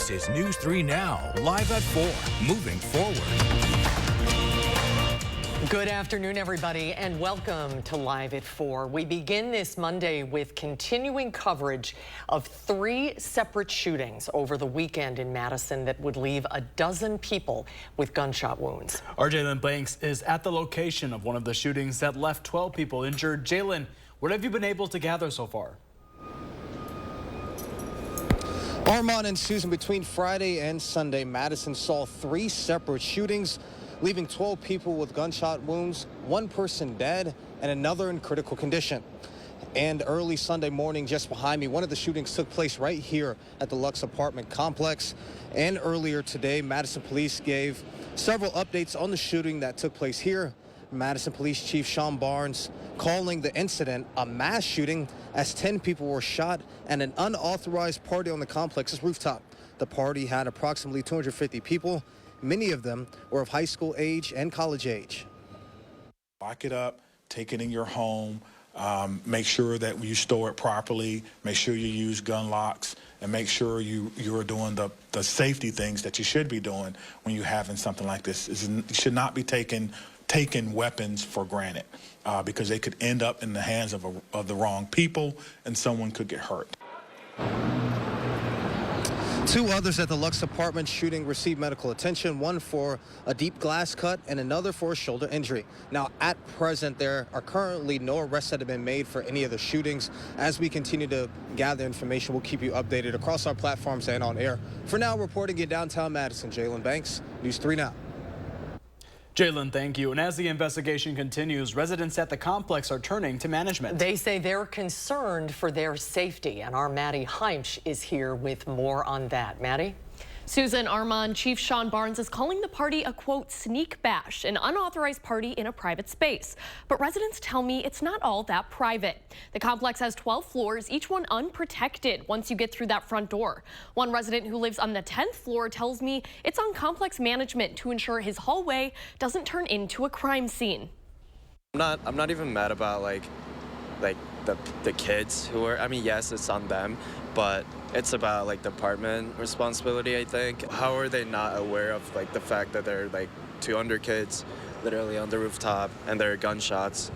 This is News 3 Now, live at 4, moving forward. Good afternoon, everybody, and welcome to Live at 4. We begin this Monday with continuing coverage of 3 separate shootings over the weekend in Madison that would leave a dozen people with gunshot wounds. Our Jalen Banks is at the location of one of the shootings that left 12 people injured. Jalen, what have you been able to gather so far? Armand and Susan, between Friday and Sunday, Madison saw 3 separate shootings, leaving 12 people with gunshot wounds, 1 person dead, and another in critical condition. And early Sunday morning, just behind me, one of the shootings took place right here at the Lux apartment complex. And earlier today, Madison police gave several updates on the shooting that took place here. Madison Police Chief Sean Barnes calling the incident a mass shooting as 10 people were shot and an unauthorized party on the complex's rooftop. The party had approximately 250 people. Many of them were of high school age and college age. Lock it up, take it in your home, make sure that you store it properly, make sure you use gun locks, and make sure you're doing the safety things that you should be doing when you're having something like this. You should not be taking weapons for granted because they could end up in the hands of the wrong people and someone could get hurt. 2 others at the Lux apartment shooting received medical attention, one for a deep glass cut and another for a shoulder injury. Now, at present, there are currently no arrests that have been made for any of the shootings. As we continue to gather information, we'll keep you updated across our platforms and on air. For now, reporting in downtown Madison, Jalen Banks, News 3 Now. Jalen, thank you. And as the investigation continues, residents at the complex are turning to management. They say they're concerned for their safety, and our Maddie Heinch is here with more on that. Maddie? Susan, Armand, Chief Sean Barnes is calling the party a, quote, sneak bash, an unauthorized party in a private space. But residents tell me it's not all that private. The complex has 12 floors, each one unprotected once you get through that front door. One resident who lives on the 10th floor tells me it's on complex management to ensure his hallway doesn't turn into a crime scene. I'm not even mad about like the kids who are, I mean, yes, it's on them, but it's about like department responsibility, I think. How are they not aware of like the fact that there are like 200 kids literally on the rooftop and there are gunshots?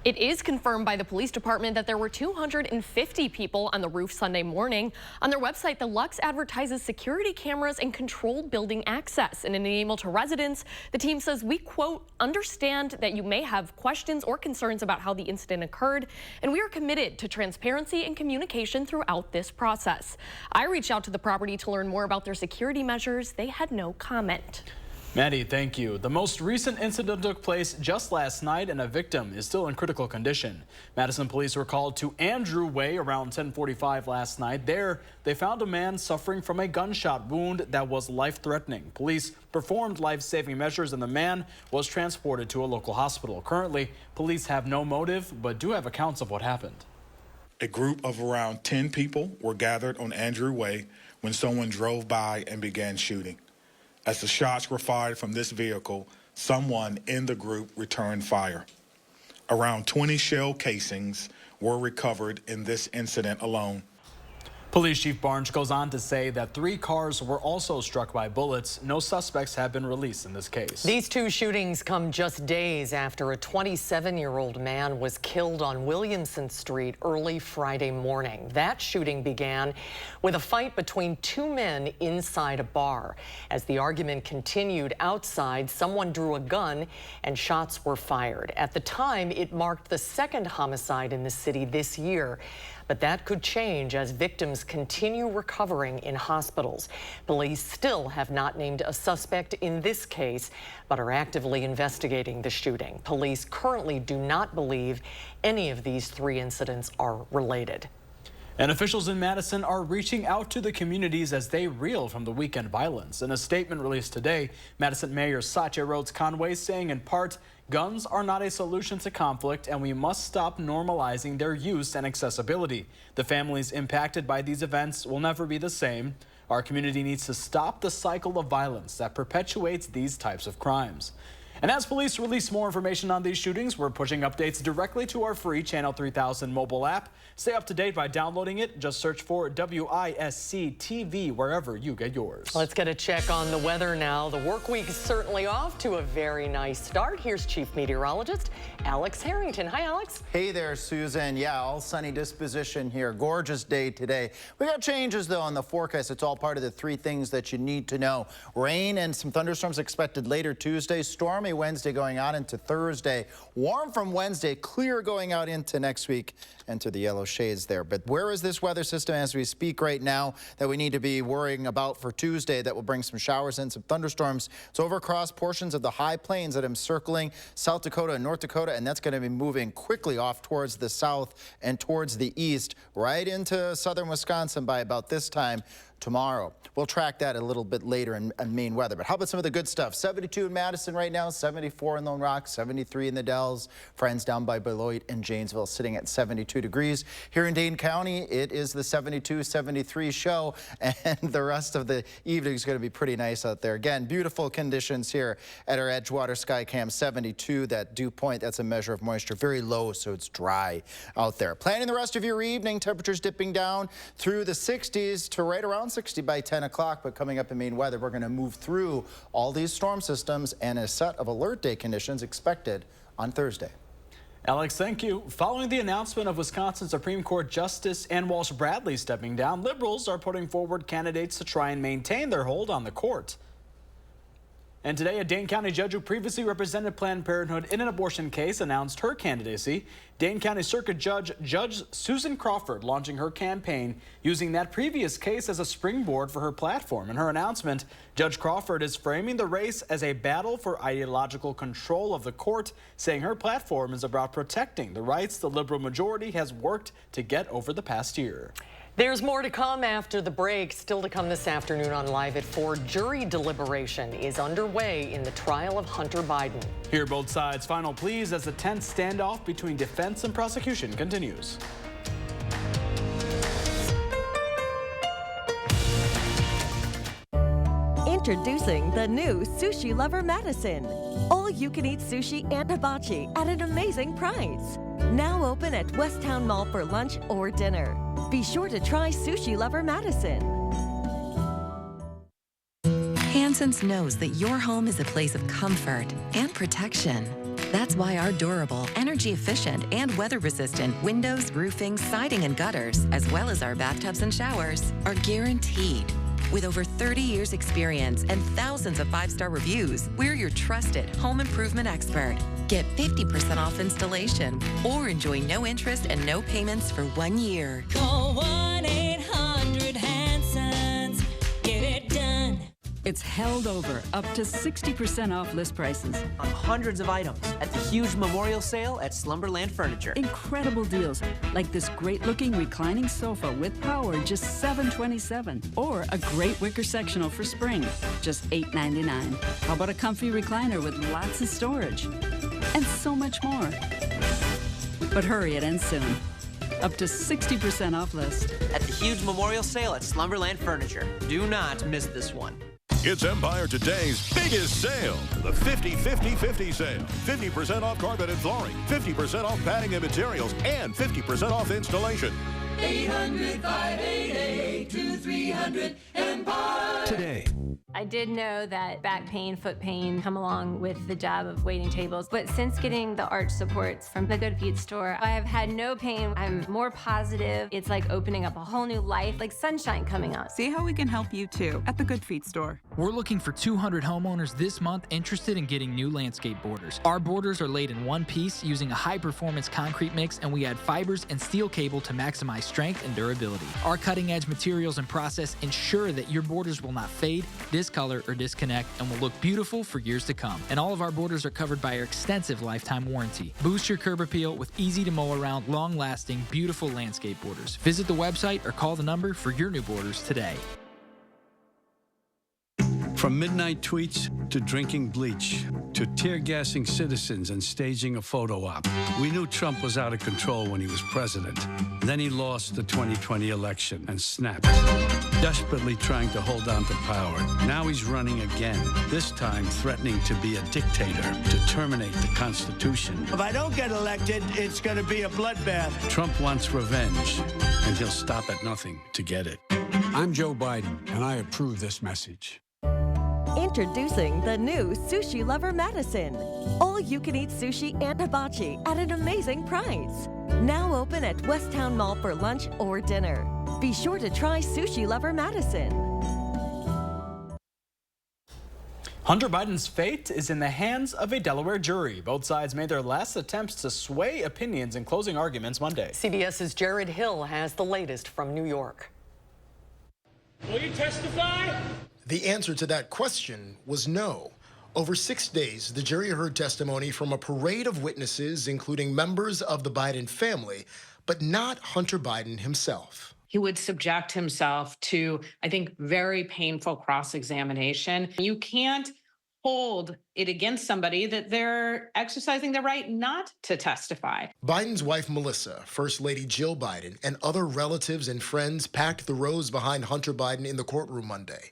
It is confirmed by the police department that there were 250 people on the roof Sunday morning. On their website, the Lux advertises security cameras and controlled building access. In an email to residents, the team says, we, quote, understand that you may have questions or concerns about how the incident occurred, and we are committed to transparency and communication throughout this process. I reached out to the property to learn more about their security measures. They had no comment. Maddie, thank you. The most recent incident took place just last night, and a victim is still in critical condition. Madison police were called to Andrew Way around 10:45 last night. There, they found a man suffering from a gunshot wound that was life-threatening. Police performed life-saving measures, and the man was transported to a local hospital. Currently, police have no motive, but do have accounts of what happened. A group of around 10 people were gathered on Andrew Way when someone drove by and began shooting. As the shots were fired from this vehicle, someone in the group returned fire. Around 20 shell casings were recovered in this incident alone. Police Chief Barnes goes on to say that 3 cars were also struck by bullets. No suspects have been released in this case. These 2 shootings come just days after a 27-year-old man was killed on Williamson Street early Friday morning. That shooting began with a fight between 2 men inside a bar. As the argument continued outside, someone drew a gun and shots were fired. At the time, it marked the 2nd homicide in the city this year. But that could change as victims continue recovering in hospitals. Police still have not named a suspect in this case, but are actively investigating the shooting. Police currently do not believe any of these 3 incidents are related. And officials in Madison are reaching out to the communities as they reel from the weekend violence. In a statement released today, Madison Mayor Satya Rhodes Conway saying in part, guns are not a solution to conflict and we must stop normalizing their use and accessibility. The families impacted by these events will never be the same. Our community needs to stop the cycle of violence that perpetuates these types of crimes. And as police release more information on these shootings, we're pushing updates directly to our free Channel 3000 mobile app. Stay up to date by downloading it. Just search for WISC-TV wherever you get yours. Let's get a check on the weather now. The work week is certainly off to a very nice start. Here's Chief Meteorologist Alex Harrington. Hi, Alex. Hey there, Susan. Yeah, all sunny disposition here. Gorgeous day today. We got changes, though, on the forecast. It's all part of the three things that you need to know. Rain and some thunderstorms expected later Tuesday. Stormy Wednesday going out into Thursday. Warm from Wednesday, clear going out into next week. Enter the yellow shades there. But where is this weather system as we speak right now that we need to be worrying about for Tuesday that will bring some showers and some thunderstorms? It's over across portions of the high plains that I'm circling South Dakota and North Dakota, and that's going to be moving quickly off towards the south and towards the east, right into southern Wisconsin by about this time tomorrow. We'll track that a little bit later in Maine weather. But how about some of the good stuff? 72 in Madison right now, 74 in Lone Rock, 73 in the Dells. Friends down by Beloit and Janesville sitting at 72 degrees. Here in Dane County, it is the 72-73 show, and the rest of the evening is going to be pretty nice out there. Again, beautiful conditions here at our Edgewater Skycam. 72, that dew point, that's a measure of moisture. Very low, so it's dry out there. Planning the rest of your evening, temperatures dipping down through the 60s to right around 60 by 10 o'clock, but coming up in Maine weather, we're going to move through all these storm systems and a set of alert day conditions expected on Thursday. Alex, thank you. Following the announcement of Wisconsin Supreme Court Justice Ann Walsh Bradley stepping down, liberals are putting forward candidates to try and maintain their hold on the court. And today, a Dane County judge who previously represented Planned Parenthood in an abortion case announced her candidacy. Dane County Circuit Judge Susan Crawford launching her campaign using that previous case as a springboard for her platform. In her announcement, Judge Crawford is framing the race as a battle for ideological control of the court, saying her platform is about protecting the rights the liberal majority has worked to get over the past year. There's more to come after the break. Still to come this afternoon on Live at 4. Jury deliberation is underway in the trial of Hunter Biden. Hear both sides' final pleas as the tense standoff between defense and prosecution continues. Introducing the new Sushi Lover Madison. All-you-can-eat sushi and hibachi at an amazing price. Now open at Westtown Mall for lunch or dinner. Be sure to try Sushi Lover Madison. Hanson's knows that your home is a place of comfort and protection. That's why our durable, energy-efficient, and weather-resistant windows, roofing, siding, and gutters, as well as our bathtubs and showers, are guaranteed. With over 30 years experience and thousands of 5-star reviews, we're your trusted home improvement expert. Get 50% off installation or enjoy no interest and no payments for 1 year. Call 1-800-HANSONS. Get it done. It's held over up to 60% off list prices on hundreds of items at the huge memorial sale at Slumberland Furniture. Incredible deals like this great-looking reclining sofa with power, just $727, or a great wicker sectional for spring, just $899. How about a comfy recliner with lots of storage? And so much more. But hurry, it ends soon. Up to 60% off list at the huge memorial sale at Slumberland Furniture. Do not miss this one. It's Empire Today's biggest sale, the 50-50-50 sale. 50% off carpet and flooring, 50% off padding and materials, and 50% off installation. 800-588-2300 Empire. Today. I did know that back pain, foot pain come along with the job of waiting tables, but since getting the arch supports from the Good Feet store, I have had no pain. I'm more positive. It's like opening up a whole new life, like sunshine coming out. See how we can help you too at the Good Feet store. We're looking for 200 homeowners this month interested in getting new landscape borders. Our borders are laid in one piece using a high-performance concrete mix, and we add fibers and steel cable to maximize strength and durability. Our cutting-edge materials and process ensure that your borders will not fade, discolor, or disconnect, and will look beautiful for years to come. And all of our borders are covered by our extensive lifetime warranty. Boost your curb appeal with easy to mow around, long-lasting, beautiful landscape borders. Visit the website or call the number for your new borders today. From midnight tweets to drinking bleach to tear-gassing citizens and staging a photo op. We knew Trump was out of control when he was president. Then he lost the 2020 election and snapped, desperately trying to hold on to power. Now he's running again, this time threatening to be a dictator, to terminate the Constitution. If I don't get elected, it's going to be a bloodbath. Trump wants revenge, and he'll stop at nothing to get it. I'm Joe Biden, and I approve this message. Introducing the new Sushi Lover Madison. All you can eat sushi and hibachi at an amazing price. Now open at Westtown Mall for lunch or dinner. Be sure to try Sushi Lover Madison. Hunter Biden's fate is in the hands of a Delaware jury. Both sides made their last attempts to sway opinions in closing arguments Monday. CBS's Jared Hill has the latest from New York. Will you testify? The answer to that question was no. Over 6 days, the jury heard testimony from a parade of witnesses, including members of the Biden family, but not Hunter Biden himself. He would subject himself to, I think, very painful cross-examination. You can't hold it against somebody that they're exercising their right not to testify. Biden's wife, Melissa, First Lady Jill Biden, and other relatives and friends packed the rows behind Hunter Biden in the courtroom Monday.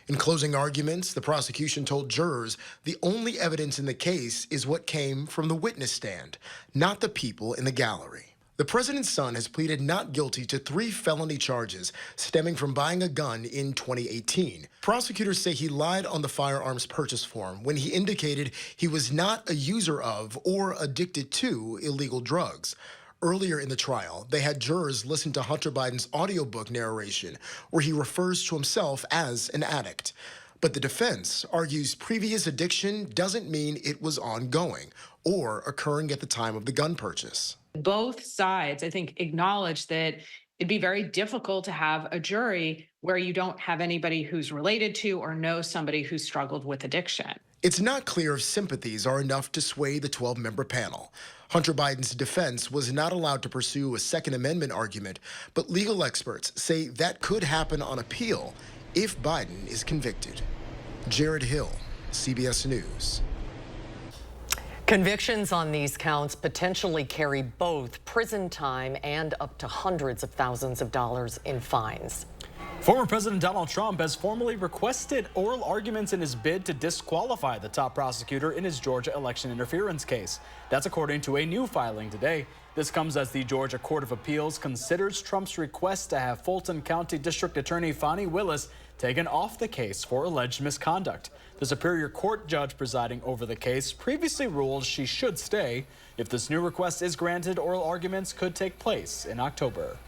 In closing arguments, the prosecution told jurors the only evidence in the case is what came from the witness stand, not the people in the gallery. The president's son has pleaded not guilty to 3 felony charges stemming from buying a gun in 2018. Prosecutors say he lied on the firearms purchase form when he indicated he was not a user of or addicted to illegal drugs. Earlier in the trial, they had jurors listen to Hunter Biden's audiobook narration, where he refers to himself as an addict. But the defense argues previous addiction doesn't mean it was ongoing or occurring at the time of the gun purchase. Both sides, I think, acknowledge that it'd be very difficult to have a jury where you don't have anybody who's related to or knows somebody who struggled with addiction. It's not clear if sympathies are enough to sway the 12-member panel. Hunter Biden's defense was not allowed to pursue a Second Amendment argument, but legal experts say that could happen on appeal if Biden is convicted. Jared Hill, CBS News. Convictions on these counts potentially carry both prison time and up to hundreds of thousands of dollars in fines. Former President Donald Trump has formally requested oral arguments in his bid to disqualify the top prosecutor in his Georgia election interference case. That's according to a new filing today. This comes as the Georgia Court of Appeals considers Trump's request to have Fulton County District Attorney Fani Willis taken off the case for alleged misconduct. The Superior Court judge presiding over the case previously ruled she should stay. If this new request is granted, oral arguments could take place in October.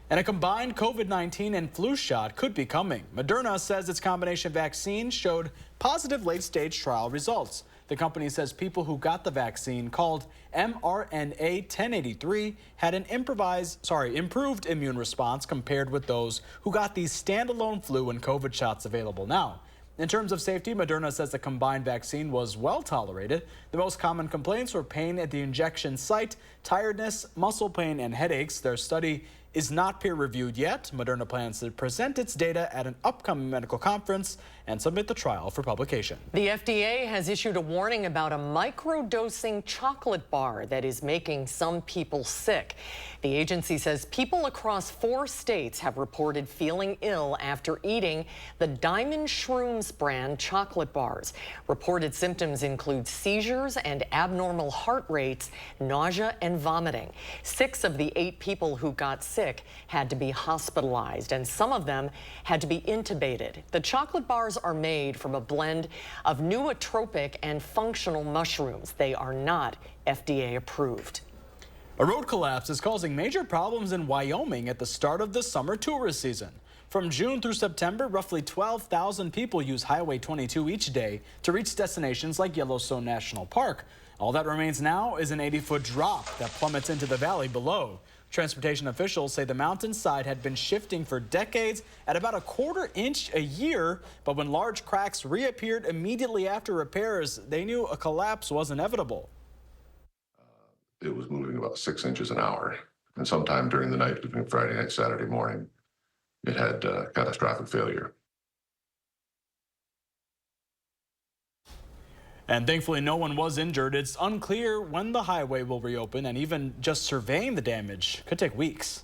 And a combined COVID-19 and flu shot could be coming. Moderna says its combination vaccine showed positive late-stage trial results. The company says people who got the vaccine, called mRNA 1083, had an improved immune response compared with those who got these standalone flu and COVID shots available now. In terms of safety, Moderna says the combined vaccine was well tolerated. The most common complaints were pain at the injection site, tiredness, muscle pain, and headaches. Their study is not peer-reviewed yet. Moderna plans to present its data at an upcoming medical conference and submit the trial for publication. The FDA has issued a warning about a microdosing chocolate bar that is making some people sick. The agency says people across 4 states have reported feeling ill after eating the Diamond Shrooms brand chocolate bars. Reported symptoms include seizures and abnormal heart rates, nausea and vomiting. 6 of the 8 people who got sick had to be hospitalized, and some of them had to be intubated. The chocolate bars are made from a blend of nootropic and functional mushrooms. They are not FDA approved. A road collapse is causing major problems in Wyoming at the start of the summer tourist season. From June through September, roughly 12,000 people use Highway 22 each day to reach destinations like Yellowstone National Park. All that remains now is an 80-foot drop that plummets into the valley below. Transportation officials say the mountainside had been shifting for decades at about a 1/4 inch a year, but when large cracks reappeared immediately after repairs, they knew a collapse was inevitable. It was moving about 6 inches an hour, and sometime during the night between Friday night and Saturday morning, it had catastrophic failure. And thankfully, no one was injured. It's unclear when the highway will reopen, and even just surveying the damage could take weeks.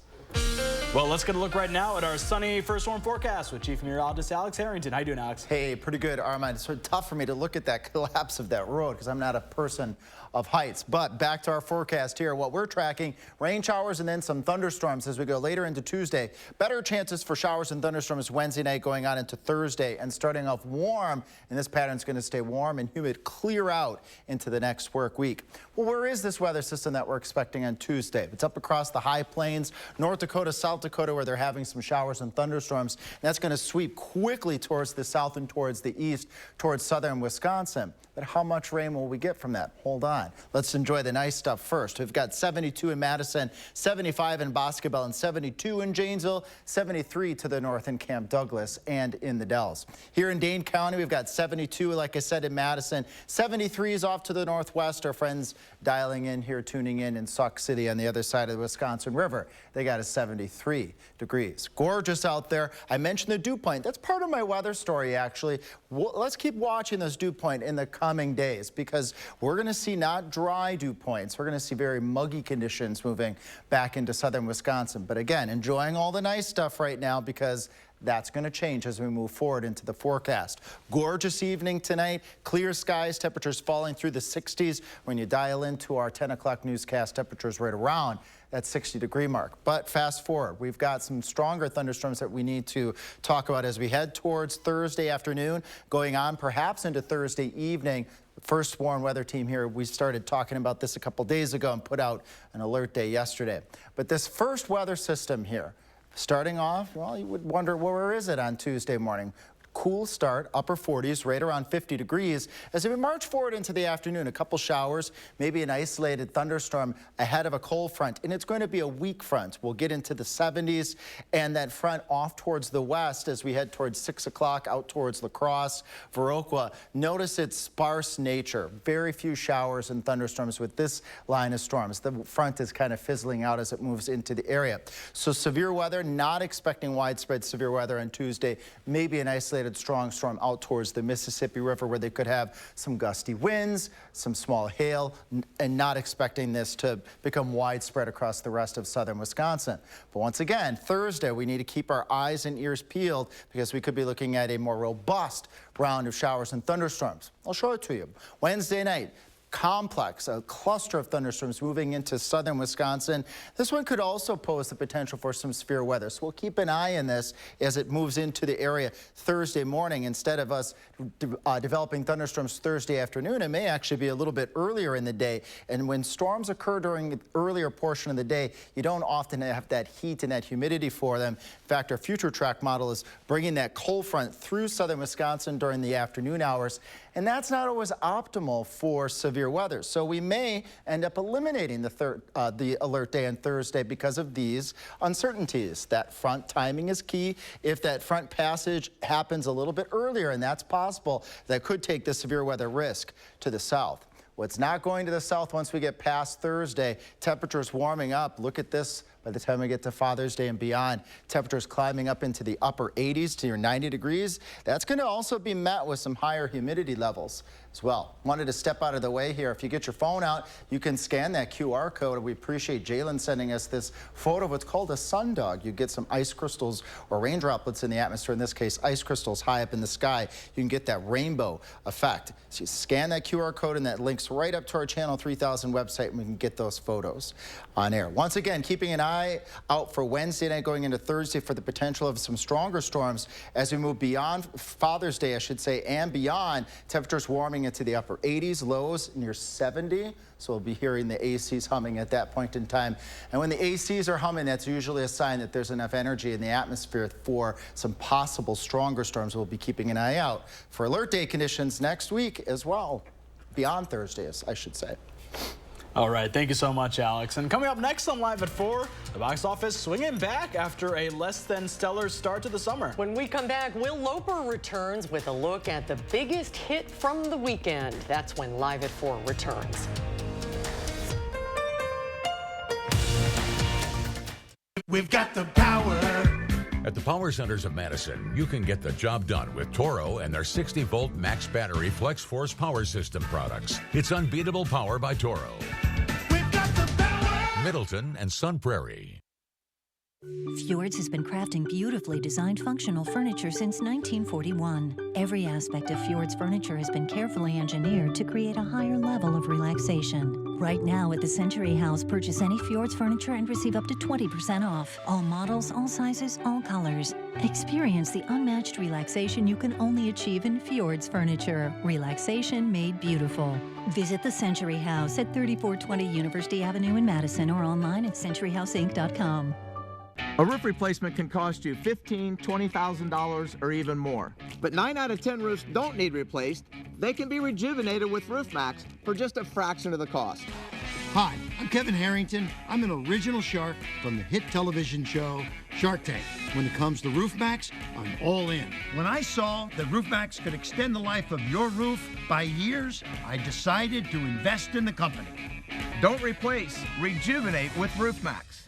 Well, let's get a look right now at our sunny first storm forecast with Chief Meteorologist Alex Harrington. How you doing, Alex? Hey, pretty good, Armand. It's sort of tough for me to look at that collapse of that road because I'm not a person of heights. But back to our forecast here. What we're tracking, rain showers and then some thunderstorms as we go later into Tuesday. Better chances for showers and thunderstorms Wednesday night going on into Thursday, and starting off warm, and this pattern's going to stay warm and humid clear out into the next work week. Well, where is this weather system that we're expecting on Tuesday? It's up across the high plains, North Dakota, South Dakota, where they're having some showers and thunderstorms. And that's going to sweep quickly towards the south and towards the east, towards southern Wisconsin. But how much rain will we get from that? Hold on. Let's enjoy the nice stuff first. We've got 72 in Madison, 75 in Boscobel, and 72 in Janesville, 73 to the north in Camp Douglas and in the Dells. Here in Dane County, we've got 72, like I said, in Madison. 73 is off to the northwest. Our friends dialing in here, tuning in Sauk City on the other side of the Wisconsin River. They got a 73 degrees. Gorgeous out there. I mentioned the dew point. That's part of my weather story, actually. Let's keep watching this dew point in the coming days because we're going to see not dry dew points. We're going to see very muggy conditions moving back into southern Wisconsin. But again, enjoying all the nice stuff right now because that's going to change as we move forward into the forecast. Gorgeous evening tonight, clear skies, temperatures falling through the 60s. When you dial into our 10 o'clock newscast, temperatures right around that 60-degree mark. But fast forward, we've got some stronger thunderstorms that we need to talk about as we head towards Thursday afternoon, going on perhaps into Thursday evening. First warn weather team here, we started talking about this a couple days ago and put out an alert day yesterday. But this first weather system here, starting off, well, you would wonder, where is it on Tuesday morning? Cool start, upper 40s, right around 50 degrees. As we march forward into the afternoon, a couple showers, maybe an isolated thunderstorm ahead of a cold front, and it's going to be a weak front. We'll get into the 70s, and that front off towards the west as we head towards 6 o'clock out towards La Crosse, Viroqua. Notice its sparse nature. Very few showers and thunderstorms with this line of storms. The front is kind of fizzling out as it moves into the area. So severe weather, not expecting widespread severe weather on Tuesday, maybe an isolated strong storm out towards the Mississippi River where they could have some gusty winds, some small hail, and not expecting this to become widespread across the rest of southern Wisconsin. But once again, Thursday, we need to keep our eyes and ears peeled because we could be looking at a more robust round of showers and thunderstorms. I'll show it to you. Wednesday night, complex, a cluster of thunderstorms moving into southern Wisconsin. This one could also pose the potential for some severe weather. So we'll keep an eye on this as it moves into the area Thursday morning. Instead of us developing thunderstorms Thursday afternoon, it may actually be a little bit earlier in the day. And when storms occur during the earlier portion of the day, you don't often have that heat and that humidity for them. In fact, our future track model is bringing that cold front through southern Wisconsin during the afternoon hours. And that's not always optimal for severe weather. So we may end up eliminating the alert day on Thursday because of these uncertainties. That front timing is key. If that front passage happens a little bit earlier, and that's possible, that could take the severe weather risk to the south. What's not going to the south once we get past Thursday, temperatures warming up. Look at this. By the time we get to Father's Day and beyond, temperatures climbing up into the upper 80s to your 90 degrees. That's going to also be met with some higher humidity levels as well. Wanted to step out of the way here. If you get your phone out, you can scan that QR code. We appreciate Jalen sending us this photo of what's called a sundog. You get some ice crystals or rain droplets in the atmosphere. In this case, ice crystals high up in the sky. You can get that rainbow effect. So you scan that QR code and that links right up to our Channel 3000 website, and we can get those photos on air. Once again, keeping an eye out for Wednesday night going into Thursday for the potential of some stronger storms as we move beyond Father's Day, I should say, and beyond. Temperatures warming into the upper 80s, lows near 70. So we'll be hearing the ACs humming at that point in time. And when the ACs are humming, that's usually a sign that there's enough energy in the atmosphere for some possible stronger storms. We'll be keeping an eye out for alert day conditions next week as well, beyond Thursdays, I should say. All right, thank you so much, Alex. And coming up next on Live at 4, the box office swinging back after a less than stellar start to the summer. When we come back, Will Loper returns with a look at the biggest hit from the weekend. That's when Live at 4 returns. We've got the power. At the Power Centers of Madison, you can get the job done with Toro and their 60-volt max battery Flex Force power system products. It's unbeatable power by Toro. We've got the power. Middleton and Sun Prairie. Fjords has been crafting beautifully designed functional furniture since 1941. Every aspect of Fjords furniture has been carefully engineered to create a higher level of relaxation. Right now at the Century House, purchase any Fjords furniture and receive up to 20% off. All models, all sizes, all colors. Experience the unmatched relaxation you can only achieve in Fjords furniture. Relaxation made beautiful. Visit the Century House at 3420 University Avenue in Madison or online at centuryhouseinc.com. A roof replacement can cost you $15,000, $20,000 or even more. But 9 out of 10 roofs don't need replaced. They can be rejuvenated with Roof Max for just a fraction of the cost. Hi, I'm Kevin Harrington. I'm an original shark from the hit television show Shark Tank. When it comes to Roof Max, I'm all in. When I saw that Roof Max could extend the life of your roof by years, I decided to invest in the company. Don't replace, rejuvenate with Roof Max.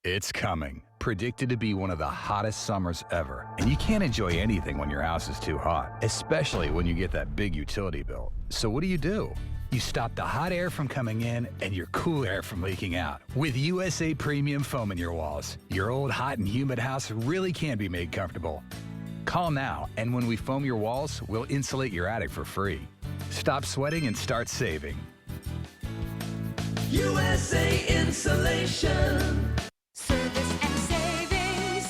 It's coming. Predicted to be one of the hottest summers ever. And you can't enjoy anything when your house is too hot, especially when you get that big utility bill. So what do? You stop the hot air from coming in and your cool air from leaking out. With USA Premium Foam in your walls, your old hot and humid house really can be made comfortable. Call now, and when we foam your walls, we'll insulate your attic for free. Stop sweating and start saving. USA Insulation. Service and savings.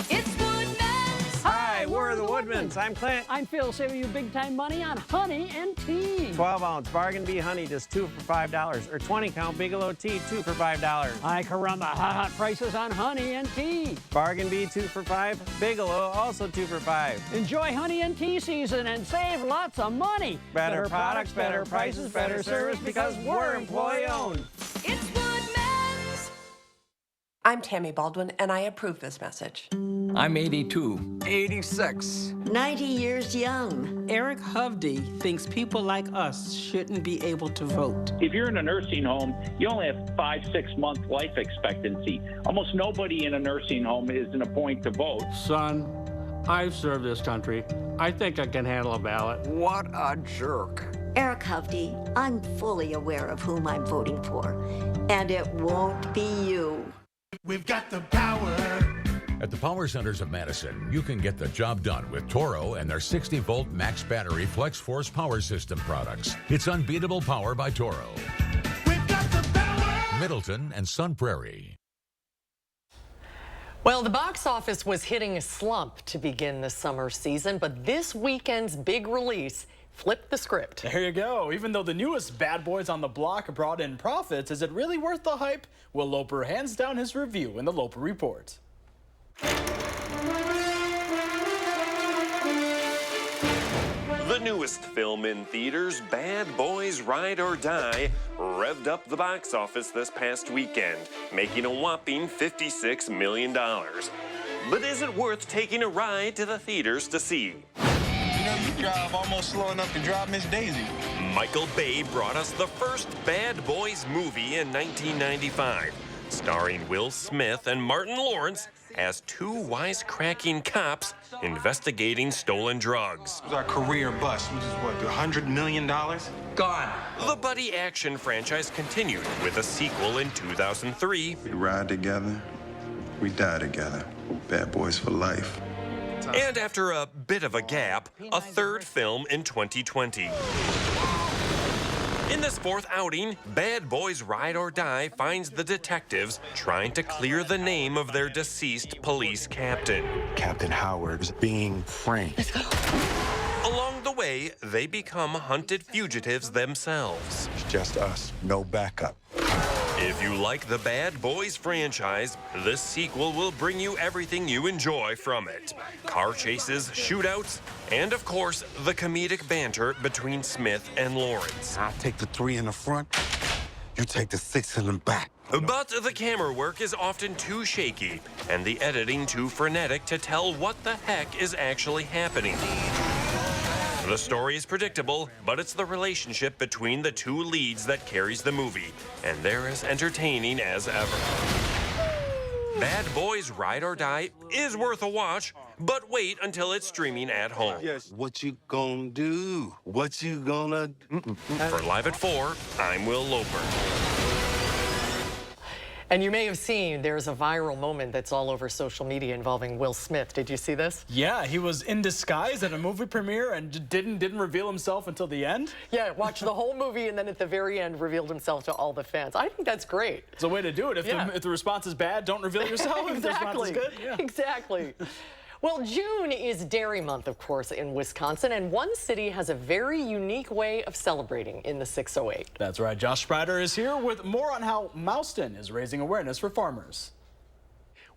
It's Woodman's. Hi, we're the Woodmans. I'm Clint. I'm Phil, saving you big time money on honey and tea. 12-ounce Bargain Bee honey, just 2 for $5. Or 20-count Bigelow tea, 2 for $5. I can run the hot prices on honey and tea. Bargain Bee, 2 for $5. Bigelow, also 2 for $5. Enjoy honey and tea season and save lots of money. Better products, better prices, better service, because we're employee-owned. It's Woodman's. I'm Tammy Baldwin, and I approve this message. I'm 82. 86. 90 years young. Eric Hovde thinks people like us shouldn't be able to vote. If you're in a nursing home, you only have 5-6 month life expectancy. Almost nobody in a nursing home is in a point to vote. Son, I've served this country. I think I can handle a ballot. What a jerk. Eric Hovde, I'm fully aware of whom I'm voting for, and it won't be you. We've got the power. At the Power Centers of Madison, you can get the job done with Toro and their 60-volt max battery Flex Force power system products. It's unbeatable power by Toro. We've got the power. Middleton and Sun Prairie. Well, the box office was hitting a slump to begin the summer season, but this weekend's big release flipped the script. There you go. Even though the newest Bad Boys on the Block brought in profits, is it really worth the hype? Will Loper hands down his review in the Loper Report. The newest film in theaters, Bad Boys Ride or Die, revved up the box office this past weekend, making a whopping $56 million. But is it worth taking a ride to the theaters to see? You drive almost slow enough to drive Miss Daisy. Michael Bay brought us the first Bad Boys movie in 1995, starring Will Smith and Martin Lawrence as two wisecracking cops investigating stolen drugs. It was our career bust, which is what, $100 million? Gone. The buddy action franchise continued with a sequel in 2003. We ride together, we die together. Bad Boys for life. And after a bit of a gap, a third film in 2020. In this fourth outing, Bad Boys Ride or Die finds the detectives trying to clear the name of their deceased police captain. Captain Howard's being framed. Along the way, they become hunted fugitives themselves. It's just us, no backup. If you like the Bad Boys franchise, this sequel will bring you everything you enjoy from it. Car chases, shootouts, and of course, the comedic banter between Smith and Lawrence. I'll take the 3 in the front, you take the 6 in the back. But the camera work is often too shaky, and the editing too frenetic to tell what the heck is actually happening. The story is predictable, but it's the relationship between the two leads that carries the movie, and they're as entertaining as ever. Bad Boys Ride or Die is worth a watch, but wait until it's streaming at home. Yes. What you gonna do? What you gonna... For Live at 4, I'm Will Loper. And you may have seen there's a viral moment that's all over social media involving Will Smith. Did you see this? Yeah, he was in disguise at a movie premiere and didn't reveal himself until the end. Yeah, watched the whole movie and then at the very end revealed himself to all the fans. I think that's great. It's a way to do it. If the response is bad, don't reveal yourself. If the response is good, yeah. Exactly. Well, June is Dairy Month, of course, in Wisconsin, and one city has a very unique way of celebrating in the 608. That's right. Josh Sprider is here with more on how Madison is raising awareness for farmers.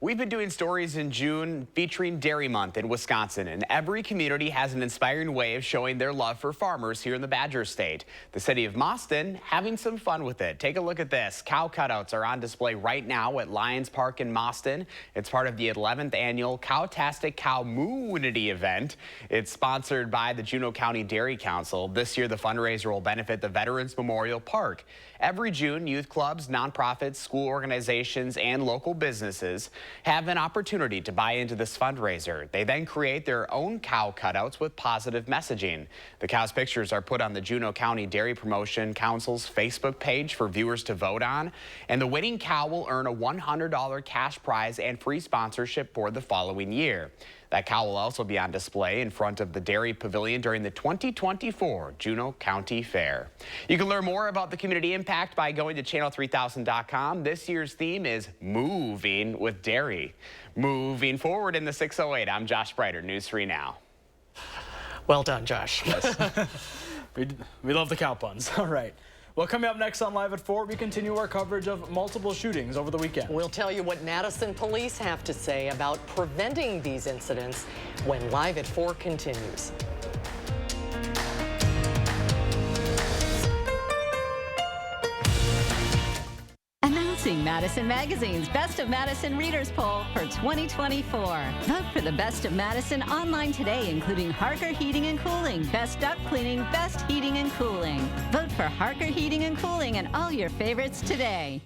We've been doing stories in June featuring Dairy Month in Wisconsin, and every community has an inspiring way of showing their love for farmers here in the Badger State. The city of Madison having some fun with it. Take a look at this. Cow cutouts are on display right now at Lions Park in Madison. It's part of the 11th annual Cowtastic Cow Moo-unity event. It's sponsored by the Juneau County Dairy Council. This year, the fundraiser will benefit the Veterans Memorial Park. Every June, youth clubs, nonprofits, school organizations, and local businesses have an opportunity to buy into this fundraiser. They then create their own cow cutouts with positive messaging. The cows' pictures are put on the Juneau County Dairy Promotion Council's Facebook page for viewers to vote on, and the winning cow will earn a $100 cash prize and free sponsorship for the following year. That cow will also be on display in front of the Dairy Pavilion during the 2024 Juneau County Fair. You can learn more about the community impact by going to channel3000.com. This year's theme is Moving with Dairy. Moving forward in the 608, I'm Josh Sprider, News 3 Now. Well done, Josh. Yes. we love the cow puns. All right. Well, coming up next on Live at 4, we continue our coverage of multiple shootings over the weekend. We'll tell you what Madison police have to say about preventing these incidents when Live at 4 continues. Announcing Madison Magazine's Best of Madison Readers Poll for 2024. Vote for the Best of Madison online today, including Harker Heating and Cooling, Best Duct Cleaning, Best Heating and Cooling. Vote for Harker Heating and Cooling and all your favorites today.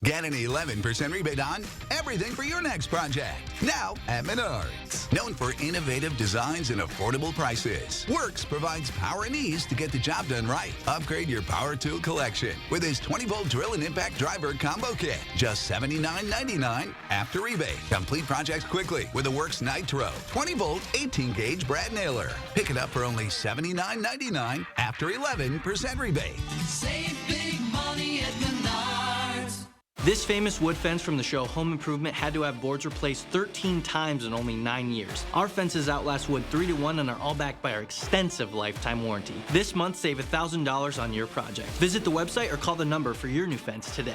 Get an 11% rebate on everything for your next project. Now at Menards. Known for innovative designs and affordable prices, Works provides power and ease to get the job done right. Upgrade your power tool collection with his 20-volt drill and impact driver combo kit. Just $79.99 after rebate. Complete projects quickly with a Works Nitro 20-volt 18-gauge brad nailer. Pick it up for only $79.99 after 11% rebate. Save big money at Menards. This famous wood fence from the show Home Improvement had to have boards replaced 13 times in only 9 years. Our fences outlast wood 3 to 1 and are all backed by our extensive lifetime warranty. This month, save $1,000 on your project. Visit the website or call the number for your new fence today.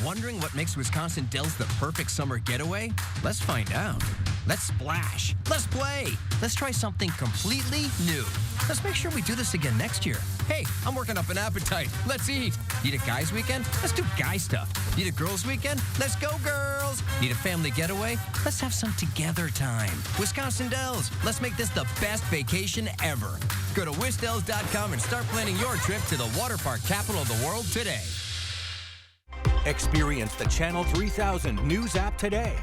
Wondering what makes Wisconsin Dells the perfect summer getaway? Let's find out. Let's splash. Let's play. Let's try something completely new. Let's make sure we do this again next year. Hey, I'm working up an appetite. Let's eat. Need a guys weekend? Let's do guy stuff. Need a girls weekend? Let's go girls. Need a family getaway? Let's have some together time. Wisconsin Dells. Let's make this the best vacation ever. Go to WISC-TV.com and start planning your trip to the water park capital of the world today. Experience the Channel 3000 News app today.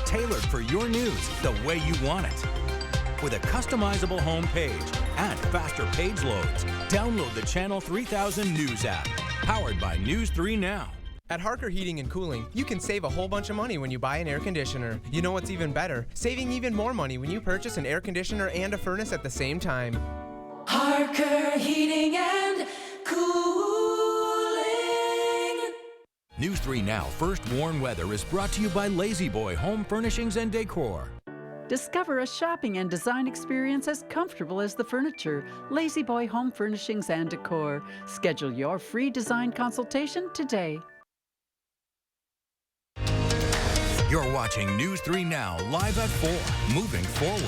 Tailored for your news the way you want it. With a customizable home page and faster page loads, download the Channel 3000 News app. Powered by News 3 Now. At Harker Heating and Cooling, you can save a whole bunch of money when you buy an air conditioner. You know what's even better? Saving even more money when you purchase an air conditioner and a furnace at the same time. Harker Heating and Cooling. News 3 Now First Warm Weather is brought to you by Lazy Boy Home Furnishings and Decor. Discover a shopping and design experience as comfortable as the furniture. Lazy Boy Home Furnishings and Decor. Schedule your free design consultation today. You're watching News 3 Now, live at 4, moving forward.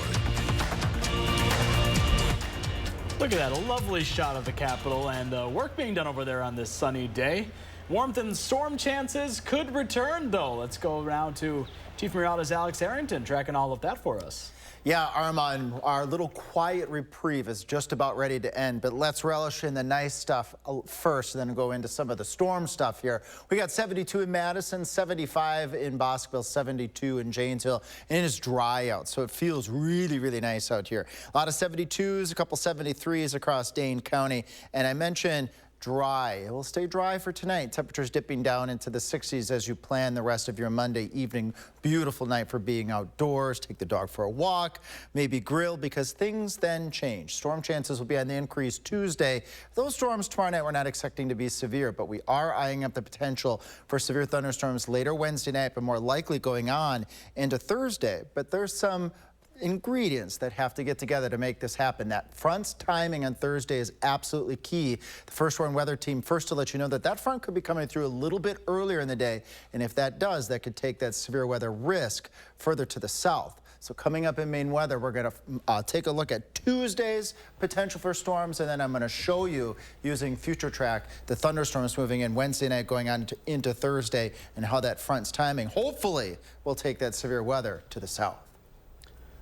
Look at that, a lovely shot of the Capitol and work being done over there on this sunny day. Warmth and storm chances could return, though. Let's go around to Chief Meteorologist Alex Harrington tracking all of that for us. Yeah, Armand, our little quiet reprieve is just about ready to end, but let's relish in the nice stuff first, and then go into some of the storm stuff here. We got 72 in Madison, 75 in Bosqueville, 72 in Janesville, and it's dry out, so it feels really, really nice out here. A lot of 72s, a couple 73s across Dane County, and I mentioned dry. It will stay dry for tonight. Temperatures dipping down into the 60s as you plan the rest of your Monday evening. Beautiful night for being outdoors. Take the dog for a walk, maybe grill, because things then change. Storm chances will be on the increase Tuesday. Those storms tomorrow night we're not expecting to be severe, but we are eyeing up the potential for severe thunderstorms later Wednesday night, but more likely going on into Thursday. But there's some ingredients that have to get together to make this happen. That front's timing on Thursday is absolutely key. The First Warn Weather Team first to let you know that that front could be coming through a little bit earlier in the day, and if that does, that could take that severe weather risk further to the south. So coming up in Maine weather, we're going to take a look at Tuesday's potential for storms, and then I'm going to show you using Future Track the thunderstorms moving in Wednesday night going on into Thursday, and how that front's timing hopefully will take that severe weather to the south.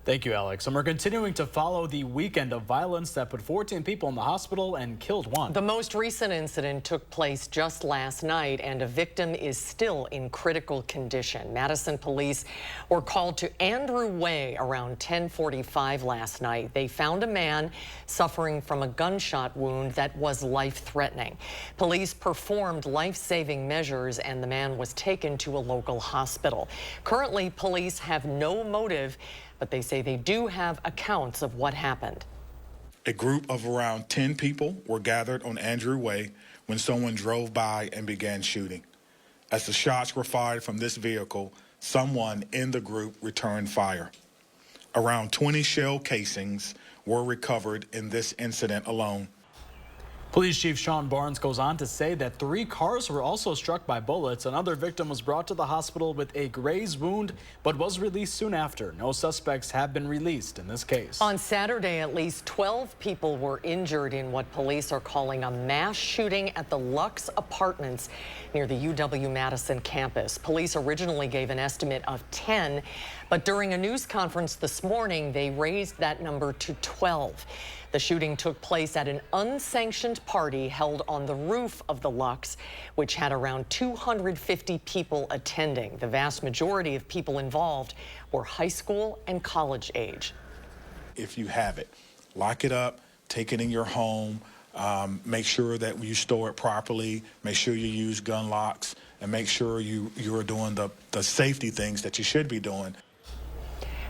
Thank you, Alex. And we're continuing to follow the weekend of violence that put 14 people in the hospital and killed one. The most recent incident took place just last night, and a victim is still in critical condition. Madison police were called to Andrew Way around 10:45 last night. They found a man suffering from a gunshot wound that was life-threatening. Police performed life-saving measures, and the man was taken to a local hospital. Currently, police have no motive, but they say they do have accounts of what happened. A group of around 10 people were gathered on Andrew Way when someone drove by and began shooting. As the shots were fired from this vehicle, someone in the group returned fire. Around 20 shell casings were recovered in this incident alone. Police Chief Sean Barnes goes on to say that 3 cars were also struck by bullets. Another victim was brought to the hospital with a grazed wound, but was released soon after. No suspects have been released in this case. On Saturday, at least 12 people were injured in what police are calling a mass shooting at the Lux Apartments near the UW-Madison campus. Police originally gave an estimate of 10, but during a news conference this morning, they raised that number to 12. The shooting took place at an unsanctioned party held on the roof of the Lux, which had around 250 people attending. The vast majority of people involved were high school and college age. If you have it, lock it up, take it in your home, make sure that you store it properly, make sure you use gun locks, and make sure you're doing the safety things that you should be doing.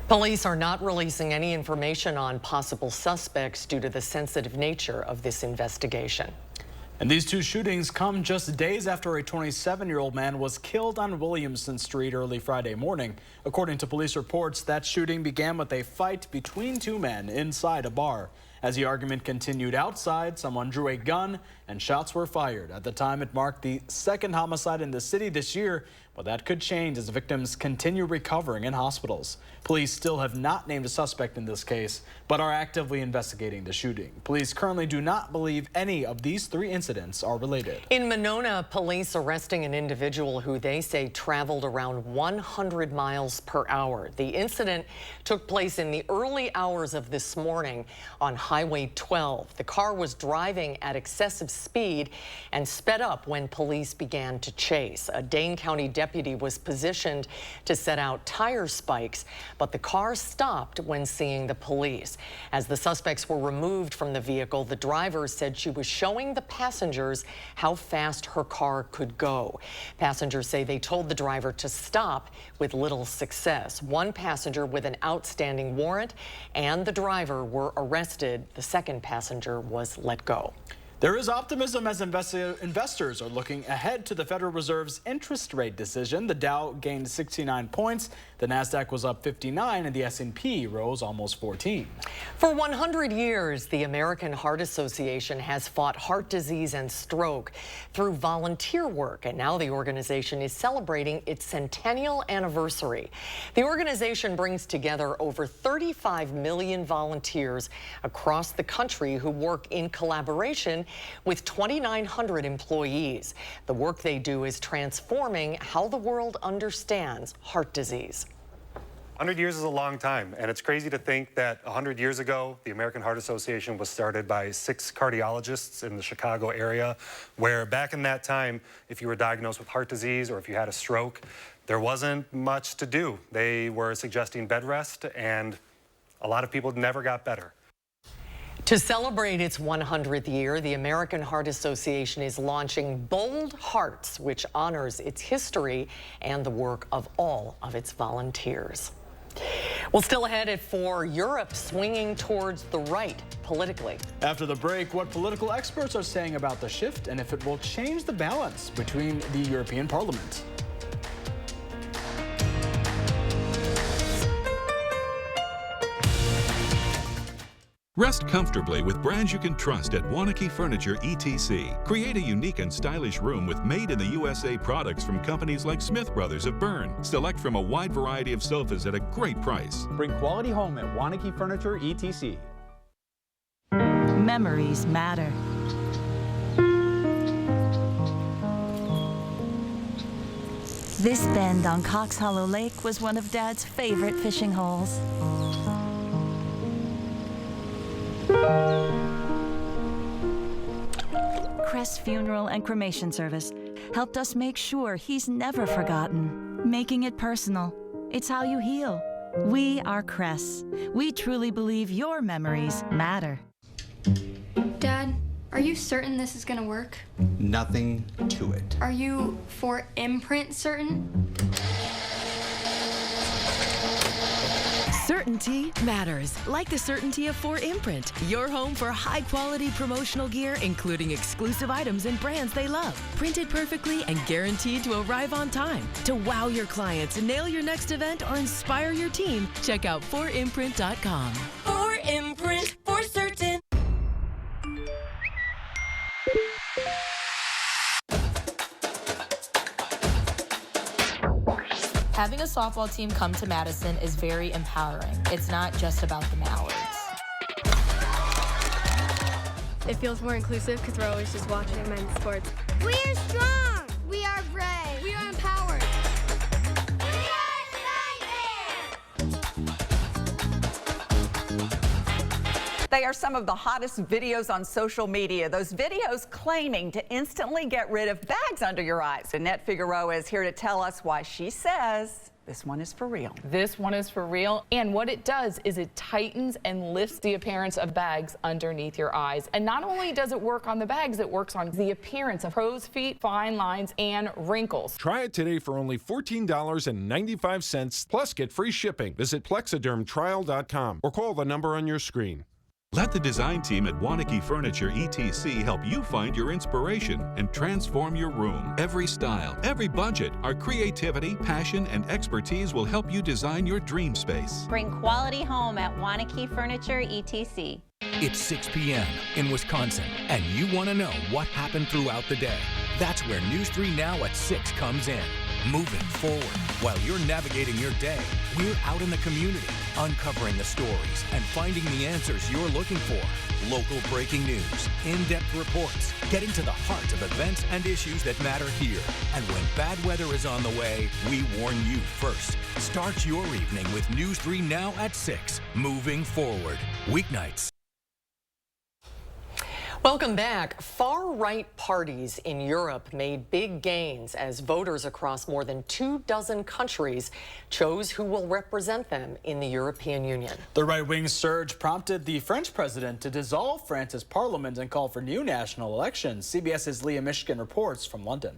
Police are not releasing any information on possible suspects due to the sensitive nature of this investigation. And these 2 shootings come just days after a 27-year-old man was killed on Williamson Street early Friday morning. According to police reports, that shooting began with a fight between 2 men inside a bar. As the argument continued outside, someone drew a gun and shots were fired. At the time, it marked the 2nd homicide in the city this year, but that could change as victims continue recovering in hospitals. Police still have not named a suspect in this case, but are actively investigating the shooting. Police currently do not believe any of these 3 incidents are related. In Monona, police arresting an individual who they say traveled around 100 miles per hour. The incident took place in the early hours of this morning on Highway 12. The car was driving at excessive speed and sped up when police began to chase. A Dane County deputy was positioned to set out tire spikes, but the car stopped when seeing the police. As the suspects were removed from the vehicle, the driver said she was showing the passengers how fast her car could go. Passengers say they told the driver to stop with little success. One passenger with an outstanding warrant and the driver were arrested. The second passenger was let go. There is optimism as investors are looking ahead to the Federal Reserve's interest rate decision. The Dow gained 69 points, the Nasdaq was up 59, and the S&P rose almost 14. For 100 years, the American Heart Association has fought heart disease and stroke through volunteer work, and now the organization is celebrating its centennial anniversary. The organization brings together over 35 million volunteers across the country who work in collaboration with 2,900 employees. The work they do is transforming how the world understands heart disease. 100 years is a long time, and it's crazy to think that 100 years ago, the American Heart Association was started by 6 cardiologists in the Chicago area, where back in that time, if you were diagnosed with heart disease or if you had a stroke, there wasn't much to do. They were suggesting bed rest, and a lot of people never got better. To celebrate its 100th year, the American Heart Association is launching Bold Hearts, which honors its history and the work of all of its volunteers. Well, still ahead at 4, Europe swinging towards the right politically. After the break, what political experts are saying about the shift and if it will change the balance between the European Parliament. Rest comfortably with brands you can trust at Wanakee Furniture ETC. Create a unique and stylish room with made-in-the-USA products from companies like Smith Brothers of Bern. Select from a wide variety of sofas at a great price. Bring quality home at Wanakee Furniture ETC. Memories matter. This bend on Cox Hollow Lake was one of Dad's favorite fishing holes. Crest Funeral and Cremation Service helped us make sure he's never forgotten. Making it personal. It's how you heal. We are Crest. We truly believe your memories matter. Dad, are you certain this is gonna work? Nothing to it. Are you for imprint certain? Certainty matters, like the certainty of 4imprint, your home for high-quality promotional gear, including exclusive items and brands they love. Printed perfectly and guaranteed to arrive on time. To wow your clients, nail your next event, or inspire your team, check out 4imprint.com. 4imprint, for certain. Having a softball team come to Madison is very empowering. It's not just about the Mallards. It feels more inclusive because we're always just watching men's sports. We are strong. We are brave. We are empowered. We are excited. They are some of the hottest videos on social media. Those videos claiming to instantly get rid of bags under your eyes. Annette Figueroa is here to tell us why she says this one is for real. This one is for real. And what it does is it tightens and lifts the appearance of bags underneath your eyes. And not only does it work on the bags, it works on the appearance of crow's feet, fine lines, and wrinkles. Try it today for only $14.95 plus get free shipping. Visit plexidermtrial.com or call the number on your screen. Let the design team at Wanakee Furniture ETC help you find your inspiration and transform your room. Every style, every budget, our creativity, passion, and expertise will help you design your dream space. Bring quality home at Wanakee Furniture ETC. It's 6 p.m. in Wisconsin, and you want to know what happened throughout the day. That's where News 3 Now at 6 comes in. Moving forward, while you're navigating your day, we're out in the community, uncovering the stories and finding the answers you're looking for. Local breaking news, in-depth reports, getting to the heart of events and issues that matter here. And when bad weather is on the way, we warn you first. Start your evening with News 3 Now at 6. Moving forward. Weeknights. Welcome back. Far-right parties in Europe made big gains as voters across more than 24 countries chose who will represent them in the European Union. The right-wing surge prompted the French president to dissolve France's parliament and call for new national elections. CBS's Leah Mishkin reports from London.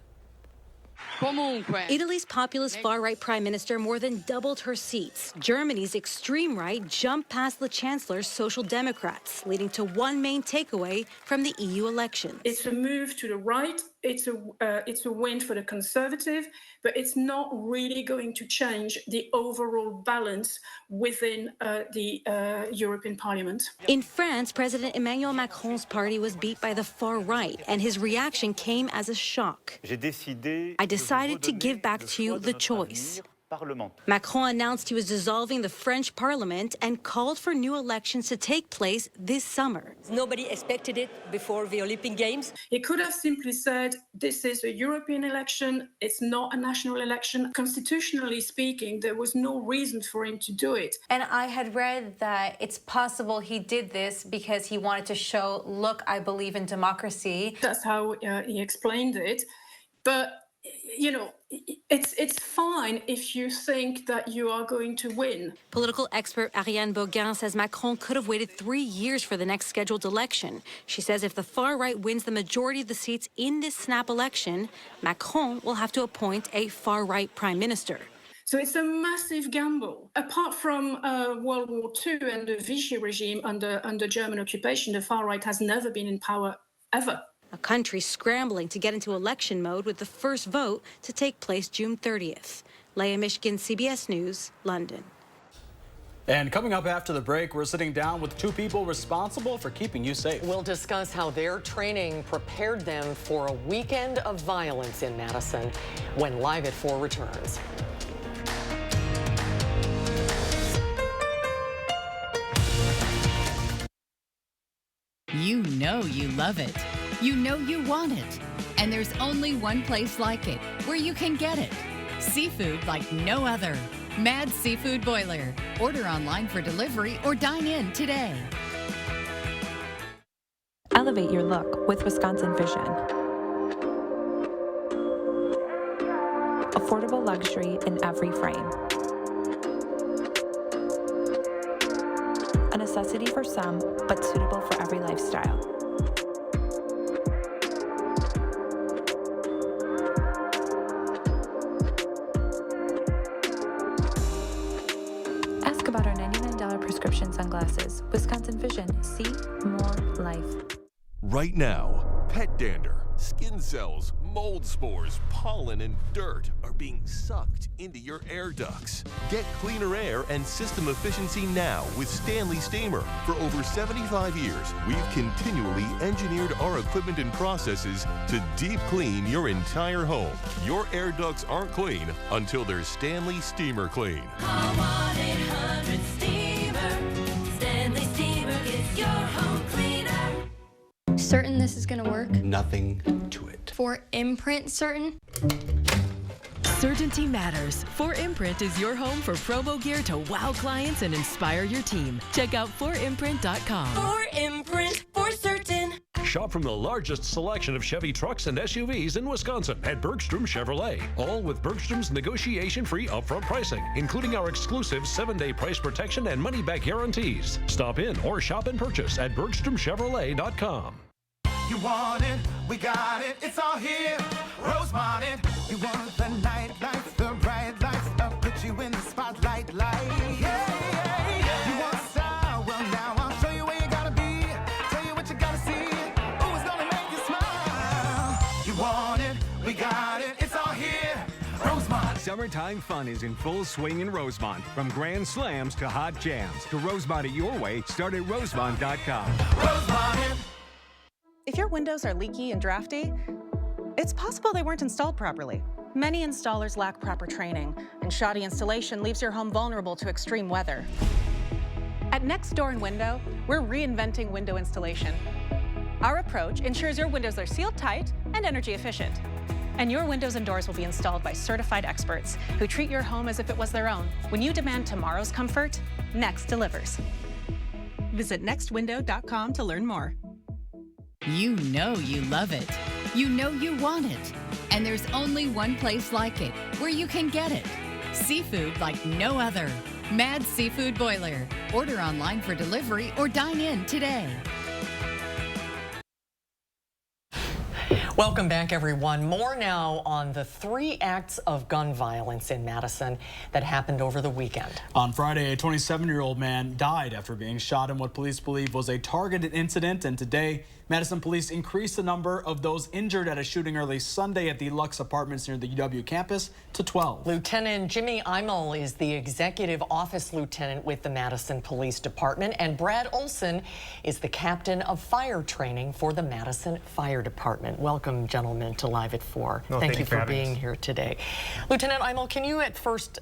Italy's populist far-right prime minister more than doubled her seats. Germany's extreme right jumped past the chancellor's social democrats, leading to one main takeaway from the EU election. It's a move to the right. It's a win for the conservative, but it's not really going to change the overall balance within the European Parliament. In France, President Emmanuel Macron's party was beat by the far right, and his reaction came as a shock. I decided to give back to you the choice. Macron announced he was dissolving the French parliament and called for new elections to take place this summer. Nobody expected it before the Olympic Games. He could have simply said, this is a European election, it's not a national election. Constitutionally speaking, there was no reason for him to do it. And I had read that it's possible he did this because he wanted to show, look, I believe in democracy. That's how he explained it. But you know, it's fine if you think that you are going to win. Political expert Ariane Boguin says Macron could have waited 3 years for the next scheduled election. She says if the far right wins the majority of the seats in this snap election, Macron will have to appoint a far right prime minister. So it's a massive gamble. Apart from World War II and the Vichy regime under German occupation, the far right has never been in power ever. A country scrambling to get into election mode with the first vote to take place June 30th. Leah Mishkin, CBS News, London. And coming up after the break, we're sitting down with two people responsible for keeping you safe. We'll discuss how their training prepared them for a weekend of violence in Madison when Live at 4 returns. You know you love it. You know you want it. And there's only one place like it, where you can get it. Seafood like no other. Mad Seafood Boiler. Order online for delivery or dine in today. Elevate your look with Wisconsin Vision. Affordable luxury in every frame. A necessity for some, but suitable for every lifestyle. Ask about our $99 prescription sunglasses. Wisconsin Vision. See more life. Right now, pet dander, skin cells, mold spores, pollen, and dirt are being sucked into your air ducts. Get cleaner air and system efficiency now with Stanley Steamer. For over 75 years, we've continually engineered our equipment and processes to deep clean your entire home. Your air ducts aren't clean until they're Stanley Steamer clean. Call 1-800-STEAMER. Stanley Steamer gets your home cleaner. Certain this is gonna work? Nothing to it. For imprint certain? Certainty matters. 4imprint is your home for promo gear to wow clients and inspire your team. Check out 4imprint.com. 4imprint for certain. Shop from the largest selection of Chevy trucks and SUVs in Wisconsin at Bergstrom Chevrolet. All with Bergstrom's negotiation-free upfront pricing, including our exclusive 7-day price protection and money-back guarantees. Stop in or shop and purchase at BergstromChevrolet.com. You want it, we got it, it's all here. Rosemont it. You want the night lights, the bright lights, I'll put you in the spotlight light. Yeah, yeah, yeah. You want style? Well, now I'll show you where you gotta be. Tell you what you gotta see. Ooh, it's gonna make you smile. You want it, we got it, it's all here. Rosemont. Summertime fun is in full swing in Rosemont. From grand slams to hot jams. To Rosemont it your way, start at rosemont.com. Rosemont it. If your windows are leaky and drafty, it's possible they weren't installed properly. Many installers lack proper training, and shoddy installation leaves your home vulnerable to extreme weather. At Next Door & Window, we're reinventing window installation. Our approach ensures your windows are sealed tight and energy efficient. And your windows and doors will be installed by certified experts who treat your home as if it was their own. When you demand tomorrow's comfort, Next delivers. Visit nextwindow.com to learn more. You know you love it. You know you want it. And there's only one place like it, where you can get it. Seafood like no other. Mad Seafood Boiler. Order online for delivery or dine in today. Welcome back, everyone. More now on the 3 acts of gun violence in Madison that happened over the weekend. On Friday, a 27-year-old man died after being shot in what police believe was a targeted incident, and today Madison police increased the number of those injured at a shooting early Sunday at the Lux Apartments near the UW campus to 12. Lieutenant Jimmy Imel is the executive office lieutenant with the Madison Police Department, and Brad Olson is the captain of fire training for the Madison Fire Department. Welcome, gentlemen, to Live at 4. Thank you for being here today. Lieutenant Imel, can you at first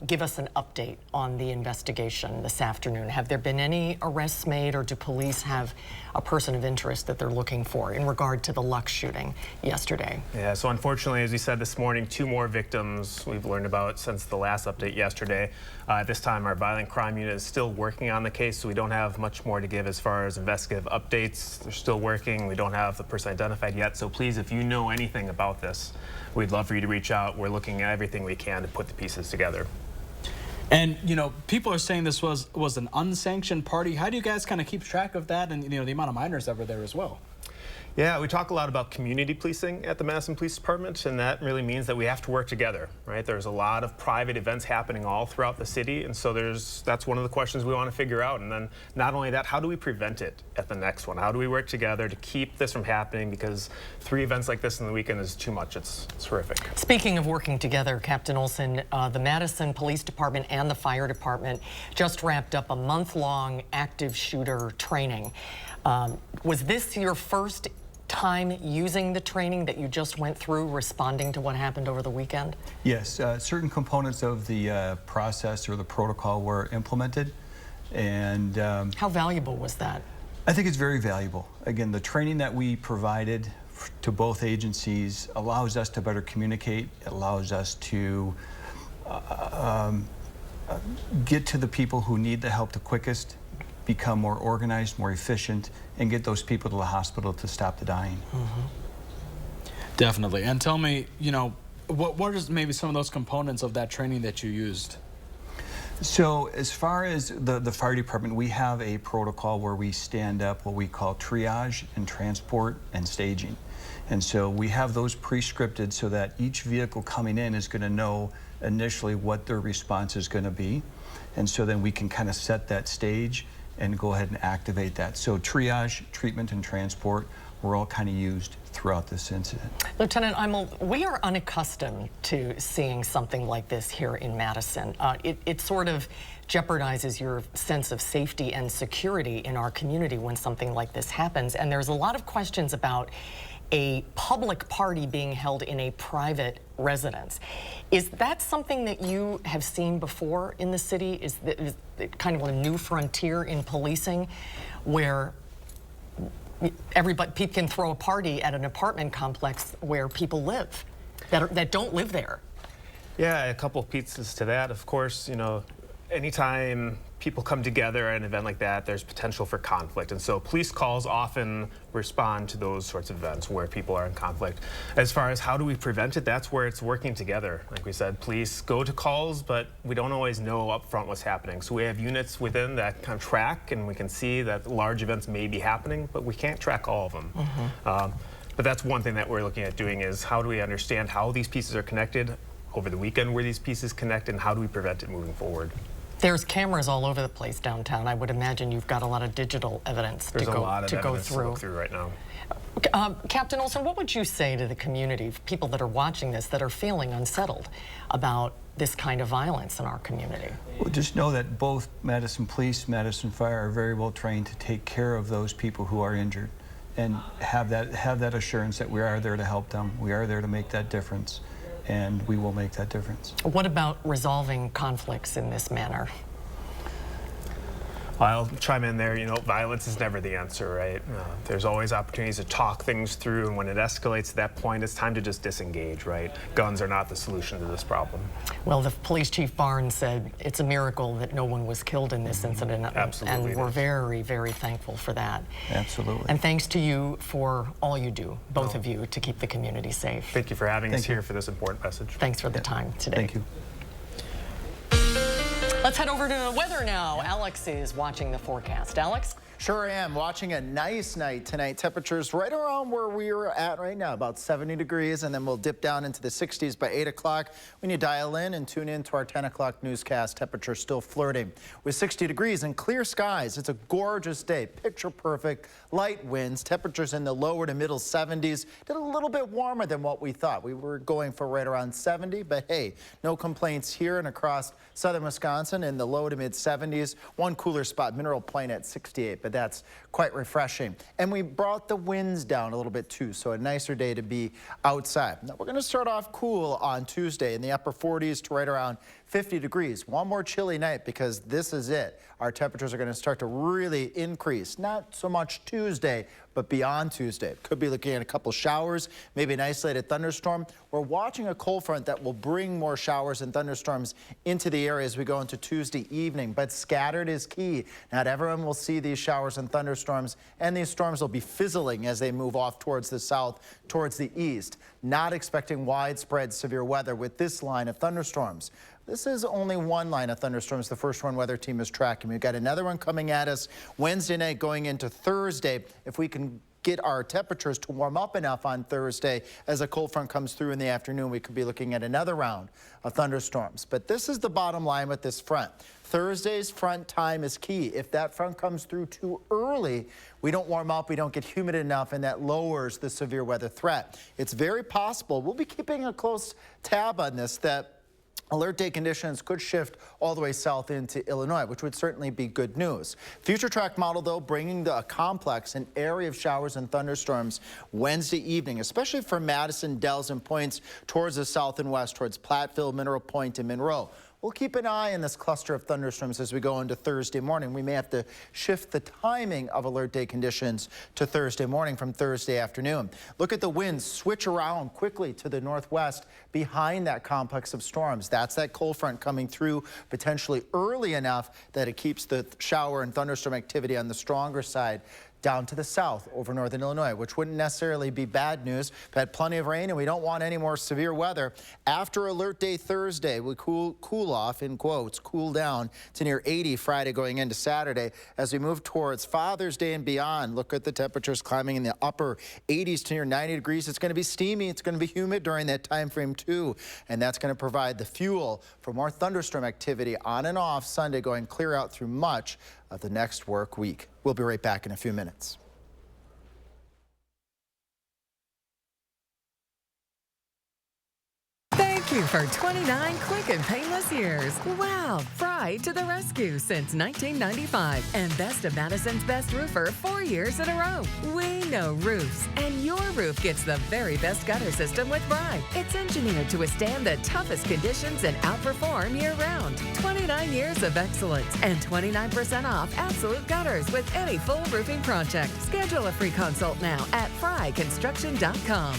give us an update on the investigation this afternoon? Have there been any arrests made, or do police have a person of interest that they're looking for in regard to the Lux shooting yesterday? Yeah, so unfortunately, as we said this morning, 2 more victims we've learned about since the last update yesterday. At this time, our violent crime unit is still working on the case, so we don't have much more to give as far as investigative updates. They're still working. We don't have the person identified yet, so please, if you know anything about this, we'd love for you to reach out. We're looking at everything we can to put the pieces together. And, you know, people are saying this was an unsanctioned party. How do you guys kind of keep track of that and, you know, the amount of minors that were there as well? Yeah, we talk a lot about community policing at the Madison Police Department, and that really means that we have to work together, right? There's a lot of private events happening all throughout the city, and so that's one of the questions we want to figure out. And then not only that, how do we prevent it at the next one? How do we work together to keep this from happening? Because 3 events like this in the weekend is too much. It's horrific. Speaking of working together, Captain Olson, the Madison Police Department and the Fire Department just wrapped up a month-long active shooter training. Was this your first time using the training that you just went through, responding to what happened over the weekend? Yes, certain components of the process or the protocol were implemented, and how valuable was that? I think it's very valuable. Again, the training that we provided to both agencies allows us to better communicate. It allows us to get to the people who need the help the quickest, become more organized, more efficient, and get those people to the hospital to stop the dying. Definitely. And tell me, you know, what is maybe some of those components of that training that you used? So as far as the fire department, we have a protocol where we stand up what we call triage and transport and staging. And so we have those pre-scripted so that each vehicle coming in is going to know initially what their response is going to be. And so then we can kind of set that stage and go ahead and activate that. So triage, treatment, and transport were all kind of used throughout this incident. Lieutenant Imel, we are unaccustomed to seeing something like this here in Madison. It sort of jeopardizes your sense of safety and security in our community when something like this happens. And there's a lot of questions about a public party being held in a private residence. Is that something that you have seen before in the city? Is it kind of a new frontier in policing where people can throw a party at an apartment complex where people live that don't live there? Yeah, a couple of pieces to that. Of course, you know, anytime people come together at an event like that, there's potential for conflict. And so police calls often respond to those sorts of events where people are in conflict. As far as how do we prevent it, that's where it's working together. Like we said, police go to calls, but we don't always know up front what's happening. So we have units within that kind of track, and we can see that large events may be happening, but we can't track all of them. But that's one thing that we're looking at doing is how do we understand how these pieces are connected over the weekend, where these pieces connect, and how do we prevent it moving forward? There's cameras all over the place downtown. I would imagine you've got a lot of digital evidence to go through. There's a lot of evidence to look through right now. Captain Olson, what would you say to the community, people that are watching this, that are feeling unsettled about this kind of violence in our community? Well, just know that both Madison Police, Madison Fire are very well trained to take care of those people who are injured, and have that assurance that we are there to help them. We are there to make that difference, and we will make that difference. What about resolving conflicts in this manner? I'll chime in there. You know, violence is never the answer, right? There's always opportunities to talk things through, and when it escalates to that point, it's time to just disengage, right? Guns are not the solution to this problem. Well, the police chief Barnes said it's a miracle that no one was killed in this incident. Absolutely. And we're very, very thankful for that. Absolutely. And thanks to you for all you do, both of you, to keep the community safe. Thank you for having us here for this important message. Thanks for the time today. Thank you. Let's Let's head over to weather now. Alex is watching the forecast. Alex? Sure am. Watching a nice night tonight. Temperatures right around where we're at right now, about 70 degrees, and then we'll dip down into the 60s by 8 o'clock. When you dial in and tune in to our 10 o'clock newscast, temperatures still flirting with 60 degrees and clear skies. It's a gorgeous day, picture perfect, light winds, temperatures in the lower to middle 70s. Did a little bit warmer than what we thought. We were going for right around 70, but hey, no complaints here and across southern Wisconsin in the low to mid 70s. One cooler spot, Mineral Plain at 68. But that's quite refreshing. And we brought the winds down a little bit too, so a nicer day to be outside. Now we're going to start off cool on Tuesday in the upper 40s to right around 50 degrees. One more chilly night because this is it. Our temperatures are going to start to really increase. Not so much Tuesday, but beyond Tuesday. Could be looking at a couple showers, maybe an isolated thunderstorm. We're watching a cold front that will bring more showers and thunderstorms into the area as we go into Tuesday evening, but scattered is key. Not everyone will see these showers and thunderstorms, and these storms will be fizzling as they move off towards the south, towards the east. Not expecting widespread severe weather with this line of thunderstorms. This is only one line of thunderstorms, the first one weather team is tracking. We've got another one coming at us Wednesday night going into Thursday. If we can get our temperatures to warm up enough on Thursday as a cold front comes through in the afternoon, we could be looking at another round of thunderstorms. But this is the bottom line with this front. Thursday's front time is key. If that front comes through too early, we don't warm up, we don't get humid enough, and that lowers the severe weather threat. It's very possible, we'll be keeping a close tab on this, that alert day conditions could shift all the way south into Illinois, which would certainly be good news. Future track model, though, bringing the complex an area of showers and thunderstorms Wednesday evening, especially for Madison, Dells, and points towards the south and west, towards Platteville, Mineral Point, and Monroe. We'll keep an eye on this cluster of thunderstorms as we go into Thursday morning. We may have to shift the timing of alert day conditions to Thursday morning from Thursday afternoon. Look at the winds switch around quickly to the northwest behind that complex of storms. That's that cold front coming through potentially early enough that it keeps the shower and thunderstorm activity on the stronger side down to the south over northern Illinois, which wouldn't necessarily be bad news. We've had plenty of rain and we don't want any more severe weather. After alert day Thursday, we cool off, in quotes, cool down to near 80 Friday going into Saturday. As we move towards Father's Day and beyond, look at the temperatures climbing in the upper 80s to near 90 degrees. It's going to be steamy. It's going to be humid during that time frame too. And that's going to provide the fuel for more thunderstorm activity on and off Sunday, going clear out through much of the next work week. We'll be right back in a few minutes. Thank you for 29 quick and painless years. Wow, Fry to the rescue since 1995. And Best of Madison's Best Roofer 4 years in a row. We know roofs, and your roof gets the very best gutter system with Fry. It's engineered to withstand the toughest conditions and outperform year-round. 29 years of excellence and 29% off absolute gutters with any full roofing project. Schedule a free consult now at fryconstruction.com.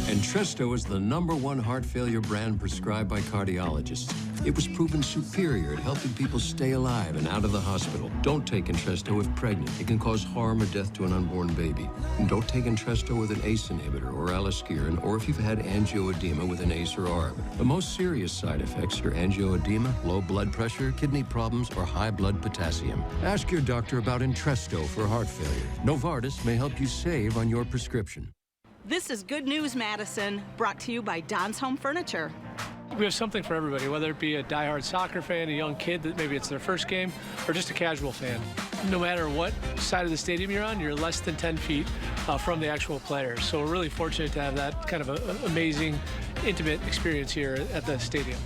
Entresto is the #1 heart failure brand prescribed by cardiologists. It was proven superior at helping people stay alive and out of the hospital. Don't take Entresto if pregnant. It can cause harm or death to an unborn baby. And don't take Entresto with an ACE inhibitor or aliskiren, or if you've had angioedema with an ACE or ARB. The most serious side effects are angioedema, low blood pressure, kidney problems, or high blood potassium. Ask your doctor about Entresto for heart failure. Novartis may help you save on your prescription. This is Good News Madison, brought to you by Don's Home Furniture. We have something for everybody, whether it be a diehard soccer fan, a young kid that maybe it's their first game, or just a casual fan. No matter what side of the stadium you're on, you're less than 10 feet from the actual players. So we're really fortunate to have that kind of amazing, intimate experience here at the stadium.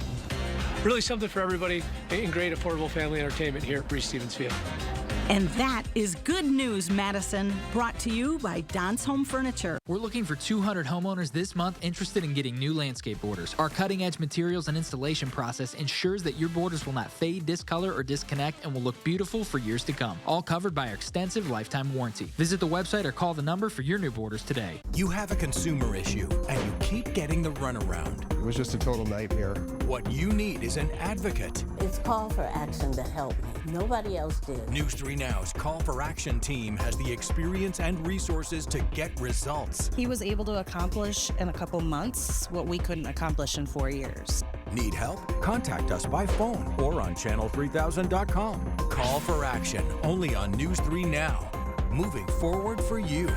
Really something for everybody and great affordable family entertainment here at Reese-Stevens Field. And that is Good News Madison, brought to you by Don's Home Furniture. We're looking for 200 homeowners this month interested in getting new landscape borders. Our cutting-edge materials and installation process ensures that your borders will not fade, discolor, or disconnect and will look beautiful for years to come. All covered by our extensive lifetime warranty. Visit the website or call the number for your new borders today. You have a consumer issue and you keep getting the runaround. was just a total nightmare. What you need is an advocate. It's call for action to help me. Nobody else did. News 3 Now's Call for Action team has the experience and resources to get results. He was able to accomplish in a couple months what we couldn't accomplish in 4 years. Need help? Contact us by phone or on channel3000.com. Call for Action, only on News 3 Now. Moving forward for you.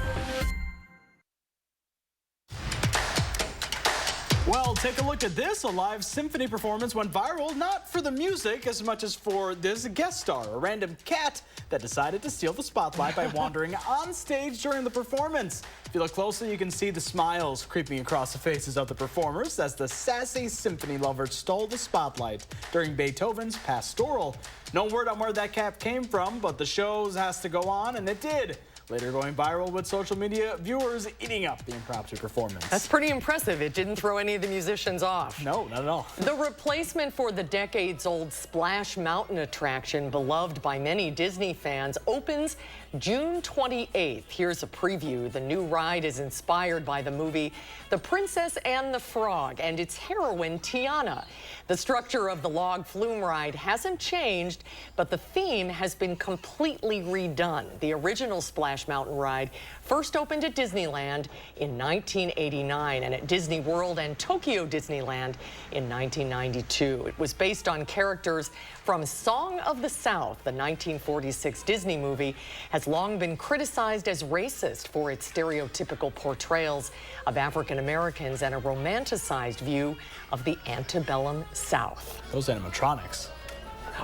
Well, take a look at this. A live symphony performance went viral, not for the music as much as for this guest star, a random cat that decided to steal the spotlight by wandering on stage during the performance. If you look closely, you can see the smiles creeping across the faces of the performers as the sassy symphony lover stole the spotlight during Beethoven's Pastoral. No word on where that cat came from, but the show has to go on, and it did. Later going viral with social media viewers eating up the impromptu performance. That's pretty impressive. It didn't throw any of the musicians off. No, not at all. The replacement for the decades-old Splash Mountain attraction, beloved by many Disney fans, opens June 28th. Here's a preview. The new ride is inspired by the movie The Princess and the Frog and its heroine, Tiana. The structure of the log flume ride hasn't changed, but the theme has been completely redone. The original Splash Mountain ride first opened at Disneyland in 1989 and at Disney World and Tokyo Disneyland in 1992. It was based on characters from Song of the South. The 1946 Disney movie has long been criticized as racist for its stereotypical portrayals of African Americans and a romanticized view of the antebellum South. Those animatronics.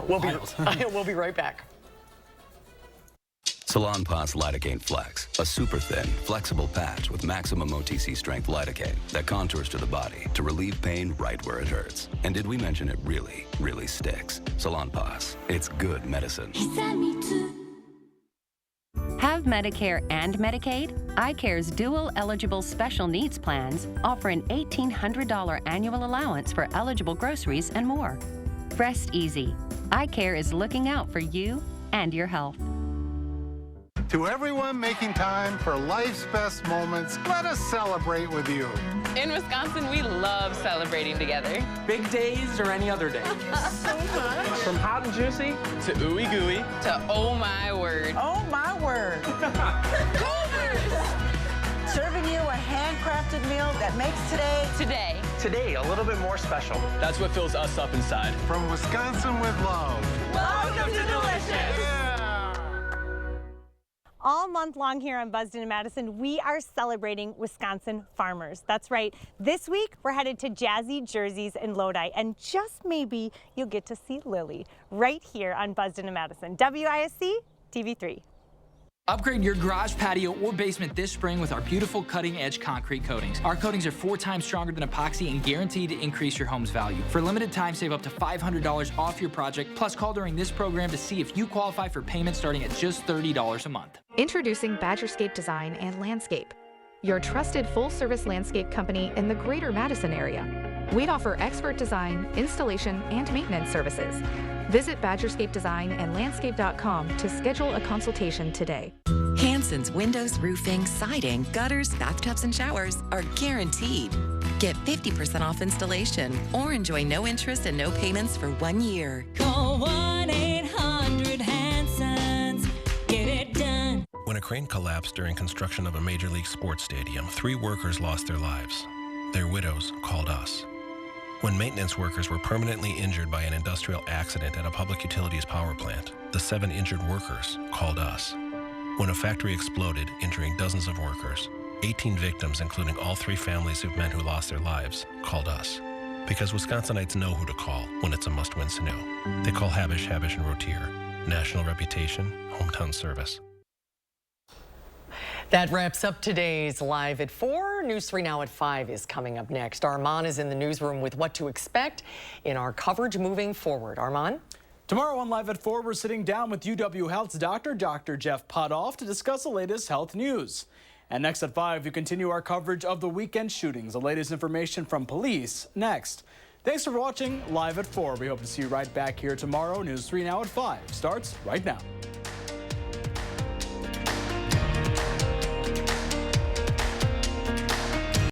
We'll be right back. Salonpas Lidocaine Flex, a super thin, flexible patch with maximum OTC strength lidocaine that contours to the body to relieve pain right where it hurts. And did we mention it really, really sticks? Salonpas, it's good medicine. Have Medicare and Medicaid? iCare's dual eligible special needs plans offer an $1,800 annual allowance for eligible groceries and more. Rest easy. iCare is looking out for you and your health. To everyone making time for life's best moments, let us celebrate with you. In Wisconsin, we love celebrating together. Big days or any other day. So much. From hot and juicy to ooey gooey. To oh my word. Oh my word. Serving you a handcrafted meal that makes Today, a little bit more special. That's what fills us up inside. From Wisconsin with love. Welcome to Delicious. Yeah. All month long here on Buzzed in Madison, we are celebrating Wisconsin farmers. That's right. This week, we're headed to Jazzy Jerseys in Lodi, and just maybe you'll get to see Lily right here on Buzzed in Madison. WISC TV3. Upgrade your garage, patio, or basement this spring with our beautiful cutting-edge concrete coatings. Our coatings are 4 times stronger than epoxy and guaranteed to increase your home's value. For a limited time, save up to $500 off your project. Plus, call during this program to see if you qualify for payments starting at just $30 a month. Introducing Badgerscape Design and Landscape, your trusted full-service landscape company in the greater Madison area. We offer expert design, installation, and maintenance services. Visit badgerscapedesign&landscape.com to schedule a consultation today. Hanson's windows, roofing, siding, gutters, bathtubs, and showers are guaranteed. Get 50% off installation or enjoy no interest and no payments for 1 year. Call 1-800-HANSON's. Get it done. When a crane collapsed during construction of a Major League sports stadium, 3 workers lost their lives. Their widows called us. When maintenance workers were permanently injured by an industrial accident at a public utilities power plant, the 7 injured workers called us. When a factory exploded, injuring dozens of workers, 18 victims, including all 3 families of men who lost their lives, called us. Because Wisconsinites know who to call when it's a must-win snow. They call Habish, Habish & Rotier. National reputation, hometown service. That wraps up today's Live at 4. News 3 Now at 5 is coming up next. Armand is in the newsroom with what to expect in our coverage moving forward. Armand? Tomorrow on Live at 4, we're sitting down with UW Health's Dr. Jeff Putoff to discuss the latest health news. And next at 5, we continue our coverage of the weekend shootings. The latest information from police next. Thanks for watching Live at 4. We hope to see you right back here tomorrow. News 3 Now at 5 starts right now.